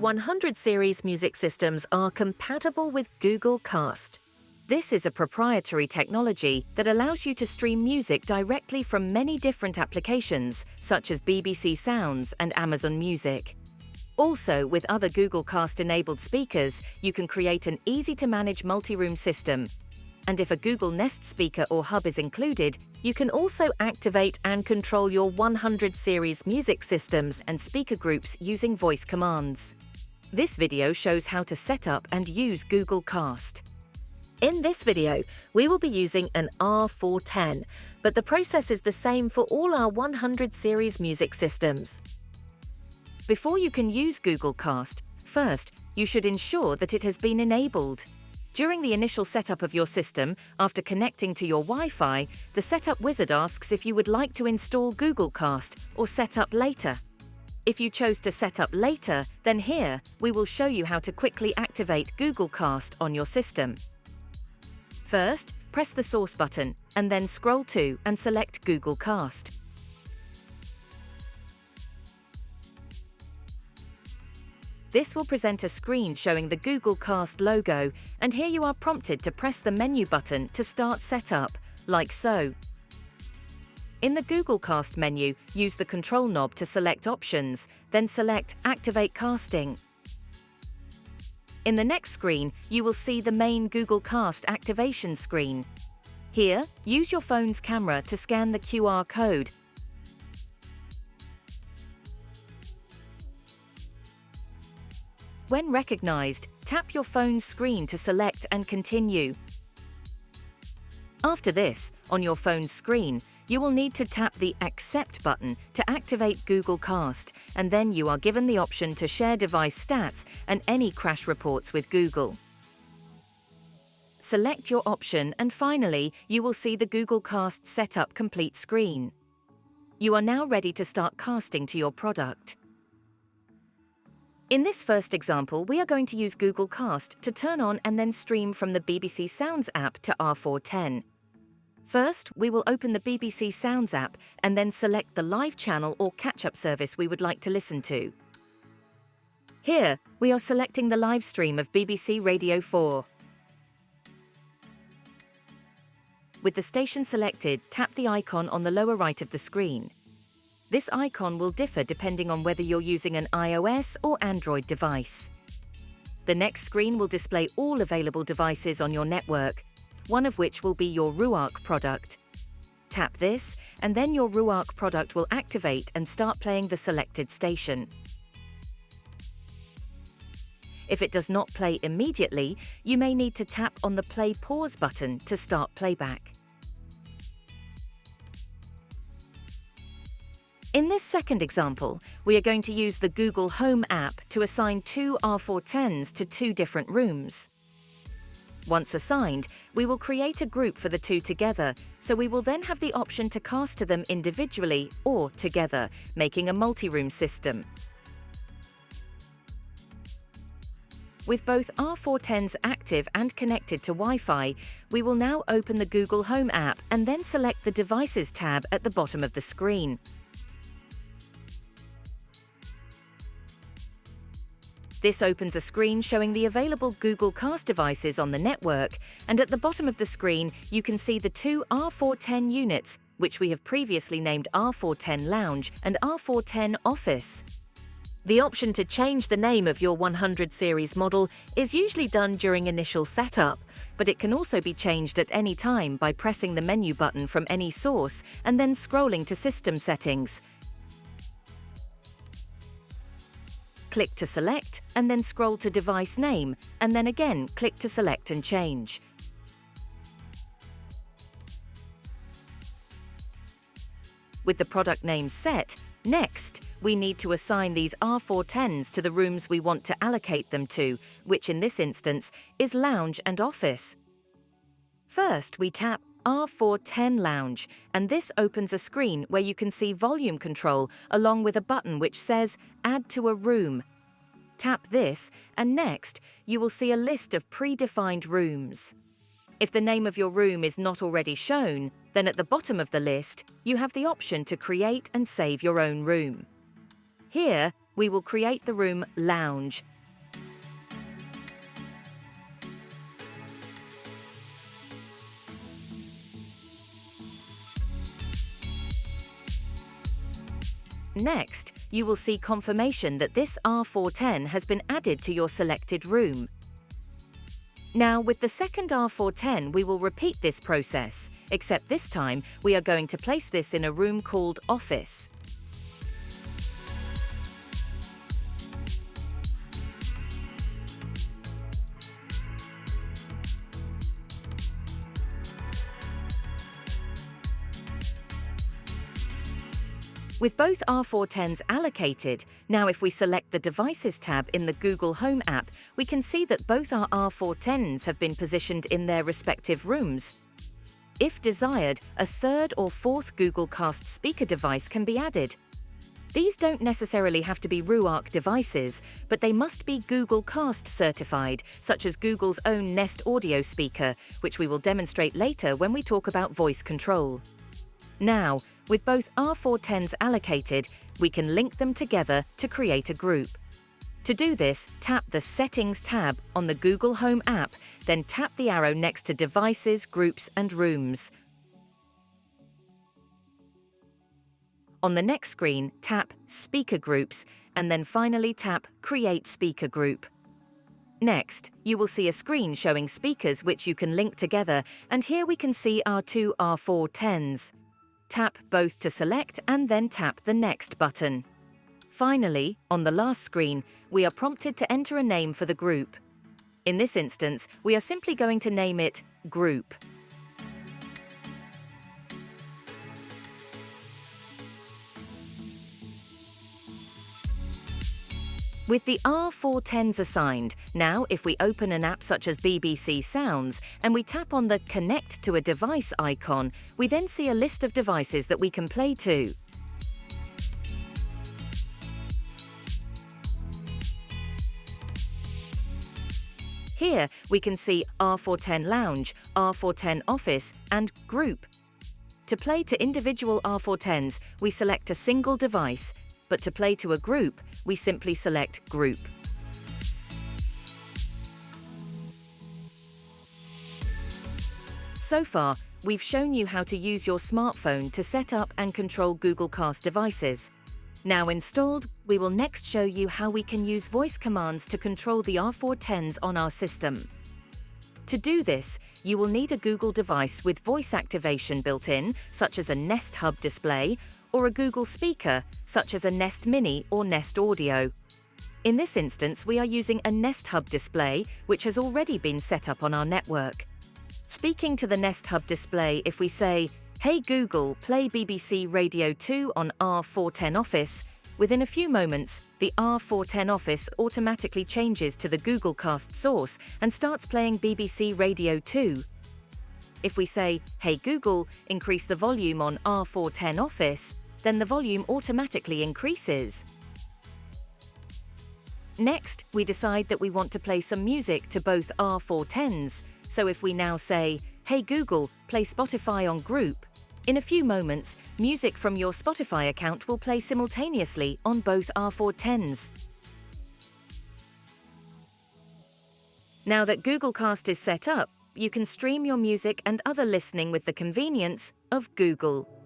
R410 series music systems are compatible with Google Cast. This is a proprietary technology that allows you to stream music directly from many different applications, such as BBC Sounds and Amazon Music. Also, with other Google Cast-enabled speakers, you can create an easy-to-manage multi-room system. And if a Google Nest speaker or hub is included, you can also activate and control your 100 series music systems and speaker groups using voice commands. This video shows how to set up and use Google Cast. In this video, we will be using an R410, but the process is the same for all our 100 series music systems. Before you can use Google Cast, first, you should ensure that it has been enabled. During the initial setup of your system, after connecting to your Wi-Fi, the Setup Wizard asks if you would like to install Google Cast or set up later. If you chose to set up later, then here we will show you how to quickly activate Google Cast on your system. First, press the source button and then scroll to and select Google Cast. This will present a screen showing the Google Cast logo, and here you are prompted to press the menu button to start setup, like so. In the Google Cast menu, use the control knob to select options, then select Activate Casting. In the next screen, you will see the main Google Cast activation screen. Here, use your phone's camera to scan the QR code. When recognized, tap your phone's screen to select and continue. After this, on your phone's screen, you will need to tap the Accept button to activate Google Cast, and then you are given the option to share device stats and any crash reports with Google. Select your option, and finally, you will see the Google Cast Setup Complete screen. You are now ready to start casting to your product. In this first example, we are going to use Google Cast to turn on and then stream from the BBC Sounds app to R410. First, we will open the BBC Sounds app and then select the live channel or catch-up service we would like to listen to. Here, we are selecting the live stream of BBC Radio 4. With the station selected, tap the icon on the lower right of the screen. This icon will differ depending on whether you're using an iOS or Android device. The next screen will display all available devices on your network, one of which will be your Ruark product. Tap this, and then your Ruark product will activate and start playing the selected station. If it does not play immediately, you may need to tap on the Play Pause button to start playback. In this second example, we are going to use the Google Home app to assign two R410s to two different rooms. Once assigned, we will create a group for the two together, so we will then have the option to cast to them individually or together, making a multi-room system. With both R410s active and connected to Wi-Fi, we will now open the Google Home app and then select the Devices tab at the bottom of the screen. This opens a screen showing the available Google Cast devices on the network, and at the bottom of the screen you can see the two R410 units, which we have previously named R410 Lounge and R410 Office. The option to change the name of your 100 series model is usually done during initial setup, but it can also be changed at any time by pressing the menu button from any source and then scrolling to System Settings. Click to select, and then scroll to Device Name, and then again click to select and change. With the product name set, next, we need to assign these R410s to the rooms we want to allocate them to, which in this instance is Lounge and Office. First, we tap R410 Lounge, and this opens a screen where you can see volume control along with a button which says Add to a room. Tap this, and next, you will see a list of predefined rooms. If the name of your room is not already shown, then at the bottom of the list, you have the option to create and save your own room. Here, we will create the room Lounge, Next, you will see confirmation that this R410 has been added to your selected room. Now, with the second R410, we will repeat this process, except this time we are going to place this in a room called Office. With both R410s allocated, now if we select the Devices tab in the Google Home app, we can see that both our R410s have been positioned in their respective rooms. If desired, a third or fourth Google Cast speaker device can be added. These don't necessarily have to be Ruark devices, but they must be Google Cast certified, such as Google's own Nest Audio speaker, which we will demonstrate later when we talk about voice control. Now, with both R410s allocated, we can link them together to create a group. To do this, tap the Settings tab on the Google Home app, then tap the arrow next to Devices, Groups and Rooms. On the next screen, tap Speaker Groups, and then finally tap Create Speaker Group. Next, you will see a screen showing speakers which you can link together, and here we can see our two R410s. Tap both to select and then tap the Next button. Finally, on the last screen, we are prompted to enter a name for the group. In this instance, we are simply going to name it Group. With the R410s assigned, now if we open an app such as BBC Sounds and we tap on the Connect to a Device icon, we then see a list of devices that we can play to. Here we can see R410 Lounge, R410 Office and Group. To play to individual R410s, we select a single device, but to play to a group, we simply select Group. So far, we've shown you how to use your smartphone to set up and control Google Cast devices. Now installed, we will next show you how we can use voice commands to control the R410s on our system. To do this, you will need a Google device with voice activation built in, such as a Nest Hub display, or a Google speaker, such as a Nest Mini or Nest Audio. In this instance, we are using a Nest Hub display, which has already been set up on our network. Speaking to the Nest Hub display, if we say, "Hey Google, play BBC Radio 2 on R410 Office," within a few moments, the R410 Office automatically changes to the Google Cast source and starts playing BBC Radio 2. If we say, "Hey Google, increase the volume on R410 Office," then the volume automatically increases. Next, we decide that we want to play some music to both R410s. So if we now say, "Hey Google, play Spotify on Group," in a few moments, music from your Spotify account will play simultaneously on both R410s. Now that Google Cast is set up, you can stream your music and other listening with the convenience of Google.